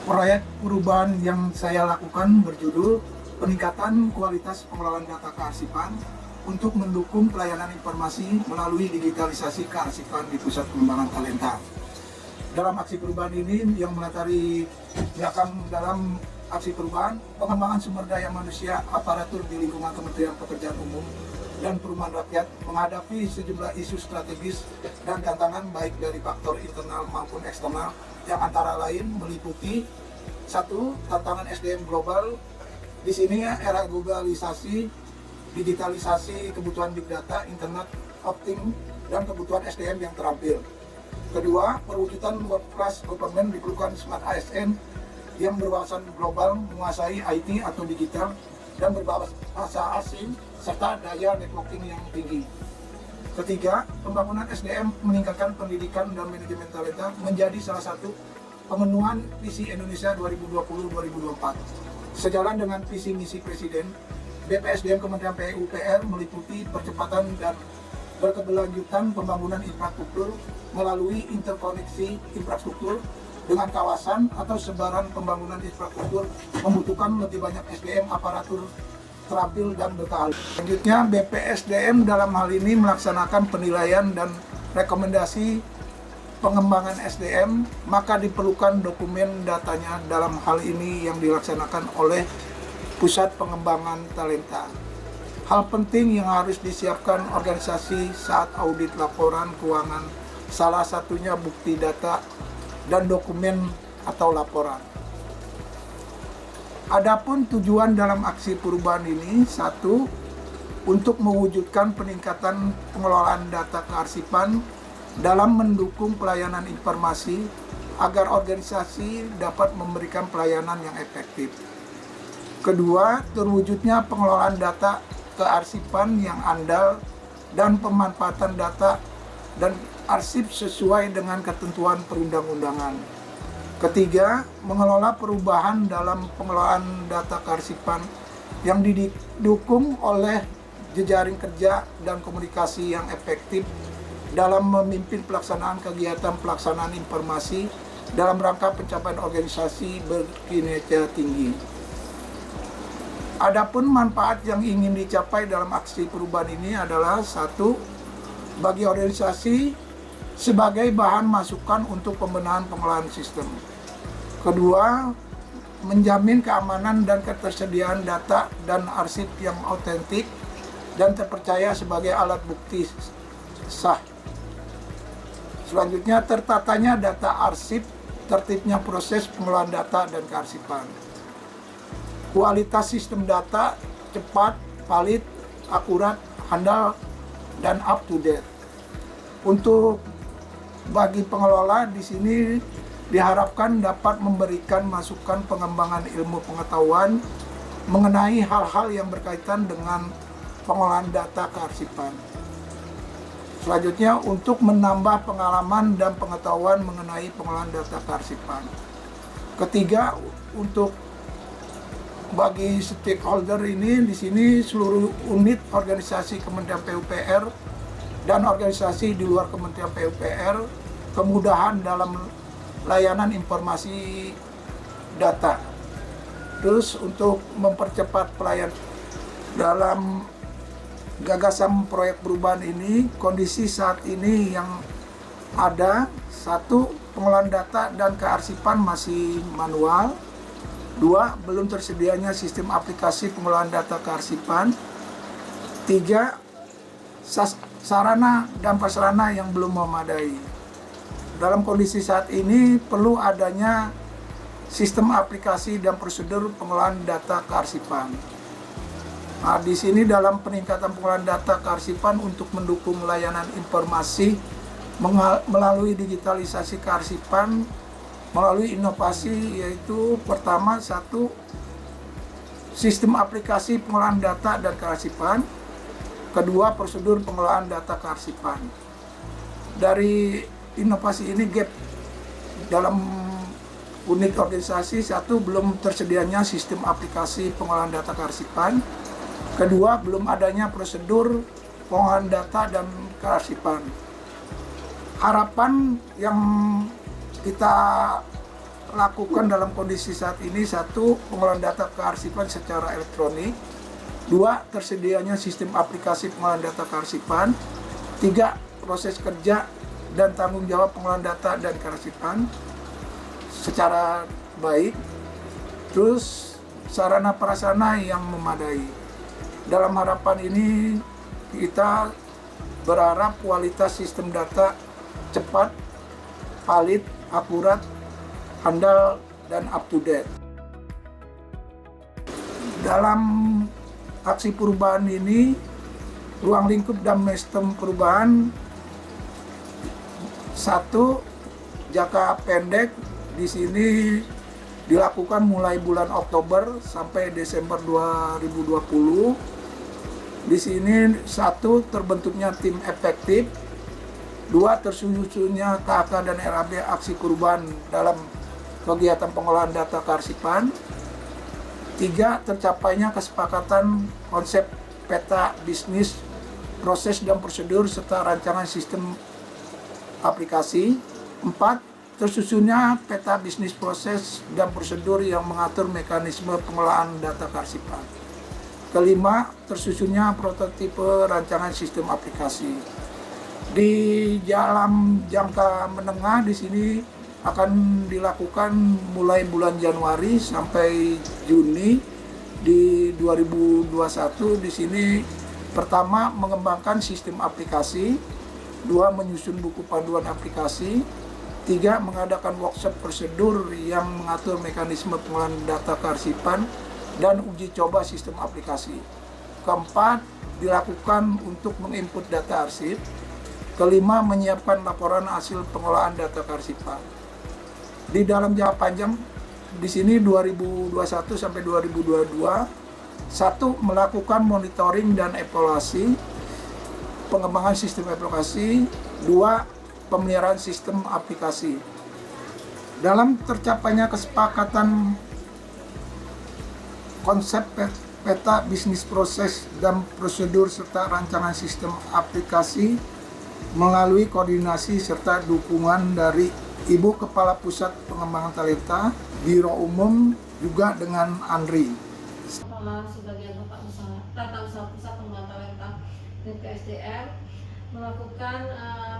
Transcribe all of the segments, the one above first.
Proyek perubahan yang saya lakukan berjudul Peningkatan Kualitas Pengelolaan Data Kearsipan untuk mendukung pelayanan informasi melalui digitalisasi kearsipan di Pusat Pengembangan Talenta. Dalam aksi perubahan ini yang melatari belakang dalam aksi perubahan, pengembangan sumber daya manusia aparatur di lingkungan Kementerian Pekerjaan Umum dan Perumahan Rakyat menghadapi sejumlah isu strategis dan tantangan baik dari faktor internal maupun eksternal yang antara lain meliputi satu, tantangan SDM global. Di sini era globalisasi, digitalisasi, kebutuhan big data, internet of things, dan kebutuhan SDM yang terampil. Kedua, perwujudan world class government diperlukan smart ASN yang berwawasan global, menguasai IT atau digital, dan berbahasa asing, serta daya networking yang tinggi. Ketiga, pembangunan SDM meningkatkan pendidikan dan manajemen talenta menjadi salah satu pemenuhan visi Indonesia 2020-2024. Sejalan dengan visi misi Presiden, BPSDM Kementerian PUPR meliputi percepatan dan berkeberlanjutan pembangunan infrastruktur melalui interkoneksi infrastruktur dengan kawasan atau sebaran pembangunan infrastruktur membutuhkan lebih banyak SDM aparatur terampil dan berkeahlian. Selanjutnya, BPSDM dalam hal ini melaksanakan penilaian dan rekomendasi pengembangan SDM, maka diperlukan dokumen datanya dalam hal ini yang dilaksanakan oleh Pusat Pengembangan Talenta. Hal penting yang harus disiapkan organisasi saat audit laporan keuangan, salah satunya bukti data dan dokumen atau laporan. Adapun tujuan dalam aksi perubahan ini, satu, untuk mewujudkan peningkatan pengelolaan data kearsipan dalam mendukung pelayanan informasi agar organisasi dapat memberikan pelayanan yang efektif. Kedua, terwujudnya pengelolaan data kearsipan yang andal dan pemanfaatan data dan arsip sesuai dengan ketentuan perundang-undangan. Ketiga, mengelola perubahan dalam pengelolaan data kearsipan yang didukung oleh jejaring kerja dan komunikasi yang efektif dalam memimpin pelaksanaan kegiatan pelaksanaan informasi dalam rangka pencapaian organisasi berkinerja tinggi. Adapun manfaat yang ingin dicapai dalam aksi perubahan ini adalah satu, bagi organisasi sebagai bahan masukan untuk pembenahan pengelolaan sistem. Kedua, menjamin keamanan dan ketersediaan data dan arsip yang autentik dan terpercaya sebagai alat bukti sah. Selanjutnya, tertatanya data arsip, tertibnya proses pengelolaan data dan kearsipan. Kualitas sistem data cepat, valid, akurat, handal, dan up to date. Untuk bagi pengelola di sini diharapkan dapat memberikan masukan pengembangan ilmu pengetahuan mengenai hal-hal yang berkaitan dengan pengolahan data kearsipan. Selanjutnya, untuk menambah pengalaman dan pengetahuan mengenai pengolahan data kearsipan. Ketiga, untuk bagi stakeholder ini di sini seluruh unit organisasi Kementerian PUPR dan organisasi di luar Kementerian PUPR kemudahan dalam layanan informasi data. Terus untuk mempercepat pelayanan dalam gagasan proyek perubahan ini, kondisi saat ini yang ada, satu, pengelolaan data dan kearsipan masih manual. Dua, belum tersedianya sistem aplikasi pengelolaan data kearsipan. Tiga, sarana dan prasarana yang belum memadai. Dalam kondisi saat ini perlu adanya sistem aplikasi dan prosedur pengelolaan data kearsipan. Nah, di sini dalam peningkatan pengelolaan data kearsipan untuk mendukung layanan informasi melalui digitalisasi kearsipan melalui inovasi, yaitu pertama, satu, sistem aplikasi pengelolaan data dan kearsipan. Kedua, prosedur pengelolaan data kearsipan. Dari inovasi ini gap dalam unit organisasi, satu, belum tersedianya sistem aplikasi pengelolaan data kearsipan. Kedua, belum adanya prosedur pengolahan data dan kearsipan. Harapan yang kita lakukan dalam kondisi saat ini, satu, pengolahan data kearsipan secara elektronik, dua, tersedianya sistem aplikasi pengolahan data kearsipan, tiga, proses kerja dan tanggung jawab pengolahan data dan kearsipan secara baik, terus sarana prasarana yang memadai. Dalam harapan ini kita berharap kualitas sistem data cepat, valid, akurat, handal, dan up to date. Dalam aksi perubahan ini, ruang lingkup dan sistem perubahan, satu, jangka pendek di sini dilakukan mulai bulan Oktober sampai Desember 2020. Di sini satu, terbentuknya tim efektif, dua, tersusunnya KK dan RAB aksi perubahan dalam kegiatan pengolahan data kearsipan, tiga, tercapainya kesepakatan konsep peta bisnis, proses dan prosedur serta rancangan sistem aplikasi, empat, tersusunnya peta bisnis proses dan prosedur yang mengatur mekanisme pengolahan data kearsipan. Kelima, tersusunnya prototipe rancangan sistem aplikasi. Di dalam jangka menengah di sini akan dilakukan mulai bulan Januari sampai Juni di 2021. Di sini pertama, mengembangkan sistem aplikasi, dua, menyusun buku panduan aplikasi, tiga, mengadakan workshop prosedur yang mengatur mekanisme pengolahan data kearsipan dan uji coba sistem aplikasi. Keempat, dilakukan untuk menginput data arsip. Kelima, menyiapkan laporan hasil pengolahan data kearsipan. Di dalam jangka panjang di sini 2021 sampai 2022, satu, melakukan monitoring dan evaluasi pengembangan sistem aplikasi, dua, pemeliharaan sistem aplikasi. Dalam tercapainya kesepakatan konsep peta bisnis proses dan prosedur serta rancangan sistem aplikasi melalui koordinasi serta dukungan dari Ibu Kepala Pusat Pengembangan Talenta, Biro Umum, juga dengan Andri. Sebagai Bapak Tata Usaha Pusat Pengembangan Talenta dan KSDM melakukan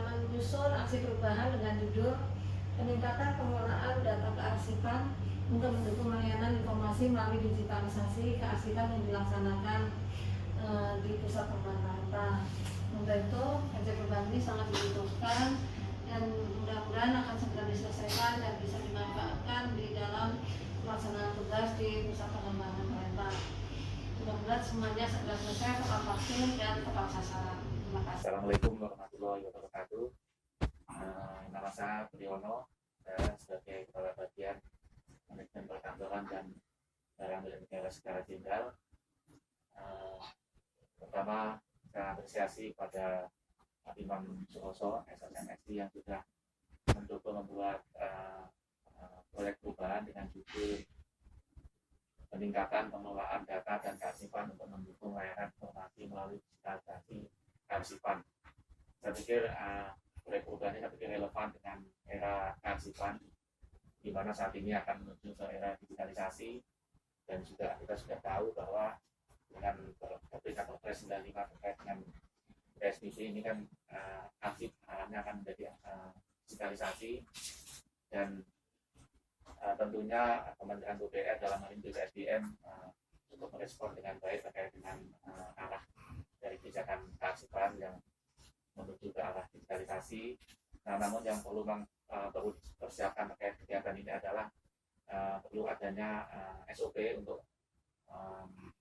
menyusun aksi perubahan dengan judul peningkatan pengelolaan data kearsipan untuk mendukung layanan informasi melalui digitalisasi kearsipan yang dilaksanakan di pusat pengembangan talenta. Untuk itu, aksi perubahan ini sangat dibutuhkan dan mudah-mudahan akan segera diselesaikan dan bisa dimanfaatkan di dalam pelaksanaan tugas di pusat pengembangan talenta. Mudah-mudahan semuanya segera selesai, tepat waktu dan tepat sasaran. Terima kasih. Assalamualaikum warahmatullahi wabarakatuh. Nama saya Priyono, saya sebagai Kepala Bagian Manajemen Perkantoran dan Barang Milik Negara secara Jenderal. Pertama, saya apresiasi pada Pak Imam Suroso, SSMSI, yang sudah mencoba membuat proyek perubahan dengan judul peningkatan pengelolaan data dan kearsipan untuk mendukung layanan informasi melalui digitalisasi kearsipan. Saya pikir proyek perubahan ini relevan dengan era kearsipan, di mana saat ini akan menuju ke era digitalisasi, dan juga kita sudah tahu bahwa dengan kebijakan Perpres 95 terkait dengan PSBB ini kan arsip arahnya akan menjadi digitalisasi, dan tentunya Kementerian PUPR dalam hal ini SDM cukup merespon dengan baik terkait dengan arah dari kebijakan kearsipan yang menuju ke arah digitalisasi. Nah, namun yang perlu dipersiapkan terkait kegiatan ini adalah perlu adanya SOP untuk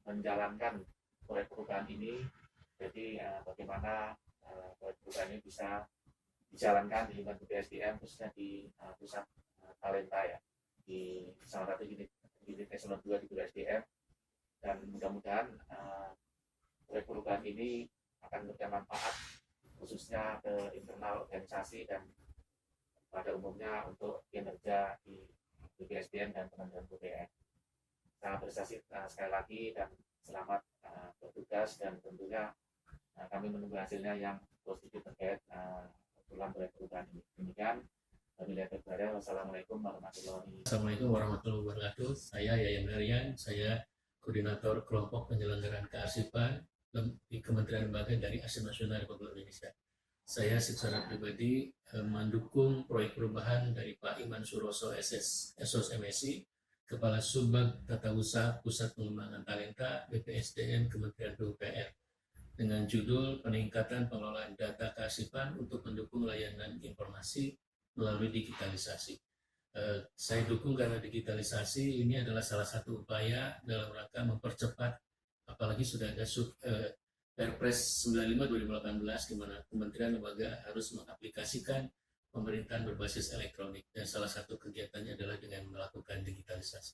menjalankan proyek perubahan ini. Jadi bagaimana proyek perubahan ini bisa dijalankan di lingkungan BPSDM, khususnya di pusat talenta ya, di salah satu unit eselon 2 di BPSDM, dan mudah-mudahan proyek perubahan ini akan memberikan manfaat khususnya ke internal organisasi dan pada umumnya untuk kinerja di BPSDM dan Kementerian PUPR. Saya apresiasi sekali lagi dan selamat bertugas, dan tentunya kami menunggu hasilnya yang positif terkait usulan proyek perubahan ini. Demikian, Wassalamualaikum warahmatullahi wabarakatuh. Assalamualaikum warahmatullahi wabarakatuh. Saya Yayan Marian, saya Koordinator Kelompok Penyelenggaraan Kearsipan di Kementerian Lembaga dari Arsip Nasional Republik Indonesia. Saya secara pribadi mendukung proyek perubahan dari Pak Iman Suroso SOS MSI, Kepala Subbag Tata Usaha Pusat Pengembangan Talenta BPSDM Kementerian PUPR, dengan judul Peningkatan Pengelolaan Data Kearsipan untuk mendukung layanan informasi melalui digitalisasi. Saya dukung karena digitalisasi ini adalah salah satu upaya dalam rangka mempercepat, apalagi sudah ada Perpres 95/2018 di mana kementerian lembaga harus mengaplikasikan pemerintahan berbasis elektronik, dan salah satu kegiatannya adalah dengan melakukan digitalisasi.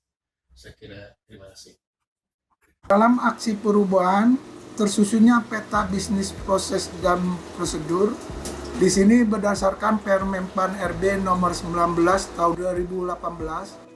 Saya kira terima kasih. Dalam aksi perubahan tersusunnya peta bisnis proses dan prosedur. Di sini berdasarkan Permenpan RB nomor 19 tahun 2018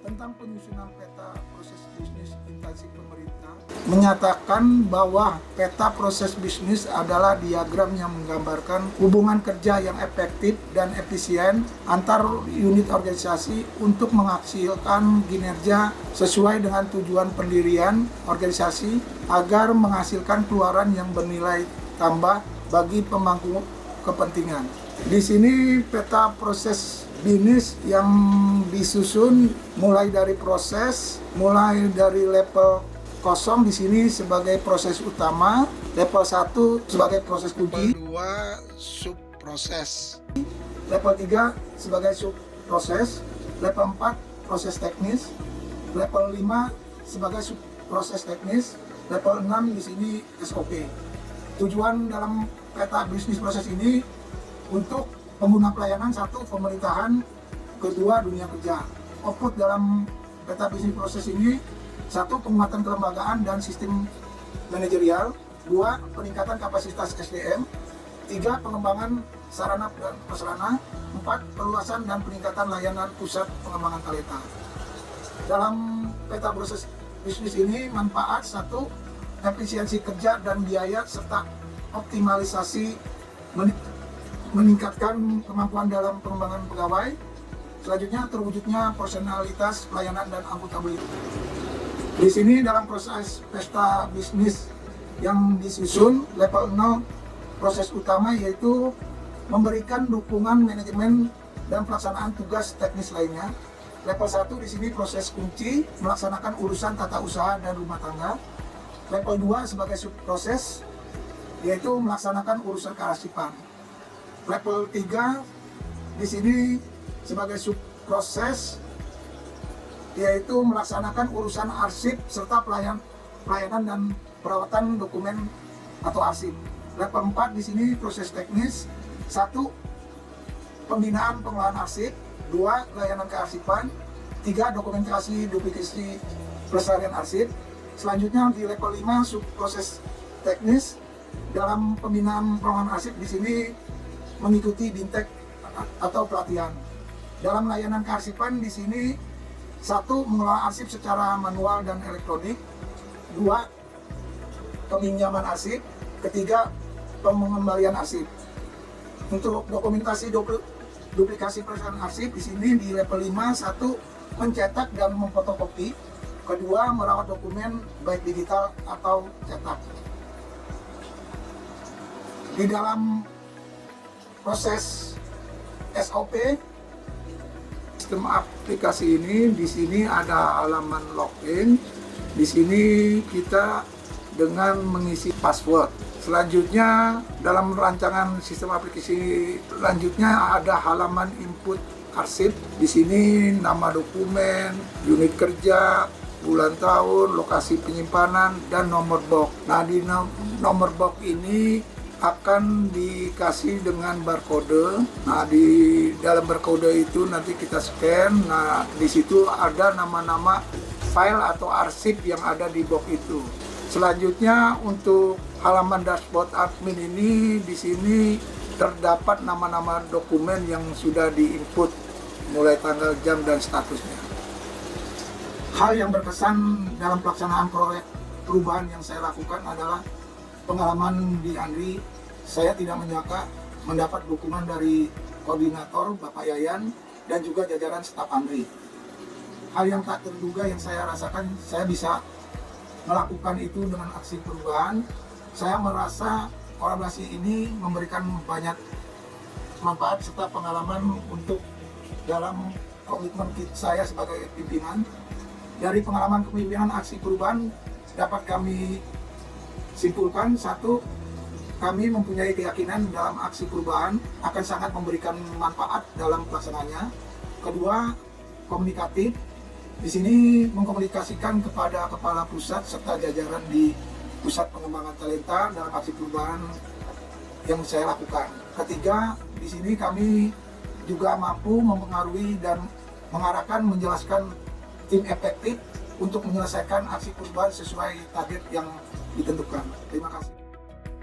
tentang penyusunan peta proses bisnis instansi pemerintah, menyatakan bahwa peta proses bisnis adalah diagram yang menggambarkan hubungan kerja yang efektif dan efisien antar unit organisasi untuk menghasilkan kinerja sesuai dengan tujuan pendirian organisasi agar menghasilkan keluaran yang bernilai tambah bagi pemangku kepentingan. Di sini peta proses bisnis yang disusun mulai dari level 0 di sini sebagai proses utama, level 1 sebagai proses kunci, level 2 sub proses, level 3 sebagai sub proses, level 4 proses teknis, level 5 sebagai sub proses teknis, level 6 di sini SOP. Tujuan dalam peta bisnis proses ini untuk pengguna pelayanan, 1 pemerintahan, 2 dunia kerja. Output dalam peta bisnis proses ini 1 penguatan kelembagaan dan sistem manajerial, 2 peningkatan kapasitas SDM, 3 pengembangan sarana dan prasarana, 4 perluasan dan peningkatan layanan pusat pengembangan talenta. Dalam peta proses bisnis ini manfaat 1 efisiensi kerja dan biaya serta optimalisasi meningkatkan kemampuan dalam pengembangan pegawai. Selanjutnya terwujudnya personalitas pelayanan dan akuntabilitas. Di sini dalam proses peta bisnis yang disusun level 0 proses utama yaitu memberikan dukungan manajemen dan pelaksanaan tugas teknis lainnya. Level 1 di sini proses kunci melaksanakan urusan tata usaha dan rumah tangga. Level 2 sebagai subproses yaitu melaksanakan urusan kearsipan. Level 3 di sini sebagai subproses yaitu melaksanakan urusan arsip serta pelayanan dan perawatan dokumen atau arsip. Level 4 di sini proses teknis, 1 pembinaan pengelolaan arsip, 2 layanan kearsipan, 3 dokumentasi duplikasi pelestarian arsip. Selanjutnya di level 5 subproses teknis dalam pembinaan pengelolaan arsip di sini mengikuti bintek atau pelatihan. Dalam layanan kearsipan di sini 1 mengelola arsip secara manual dan elektronik, 2 peminjaman arsip, 3 pengembalian arsip. Untuk dokumentasi duplikasi pelestarian arsip di sini di level 5 1 mencetak dan memfotokopi, 2 merawat dokumen baik digital atau cetak. Di dalam proses SOP sistem aplikasi ini di sini ada halaman login. Di sini kita dengan mengisi password. Selanjutnya dalam rancangan sistem aplikasi selanjutnya ada halaman input arsip. Di sini nama dokumen, unit kerja, bulan tahun, lokasi penyimpanan, dan nomor box. Nah, di nomor box ini akan dikasih dengan barcode. Nah, di dalam barcode itu nanti kita scan. Nah, di situ ada nama-nama file atau arsip yang ada di box itu. Selanjutnya untuk halaman dashboard admin ini di sini terdapat nama-nama dokumen yang sudah diinput mulai tanggal, jam, dan statusnya. Hal yang berkesan dalam pelaksanaan proyek perubahan yang saya lakukan adalah pengalaman di Andri. Saya tidak menyangka mendapat dukungan dari koordinator Bapak Yayan dan juga jajaran staf AMRI. Hal yang tak terduga yang saya rasakan, saya bisa melakukan itu dengan aksi perubahan. Saya merasa kolaborasi ini memberikan banyak manfaat serta pengalaman untuk dalam komitmen saya sebagai pimpinan. Dari pengalaman kepemimpinan aksi perubahan dapat kami simpulkan, satu, kami mempunyai keyakinan dalam aksi perubahan akan sangat memberikan manfaat dalam pelaksanaannya. Kedua, komunikatif. Di sini mengkomunikasikan kepada kepala pusat serta jajaran di pusat pengembangan talenta dalam aksi perubahan yang saya lakukan. Ketiga, di sini kami juga mampu mempengaruhi dan mengarahkan, menjelaskan tim efektif untuk menyelesaikan aksi perubahan sesuai target yang ditentukan. Terima kasih.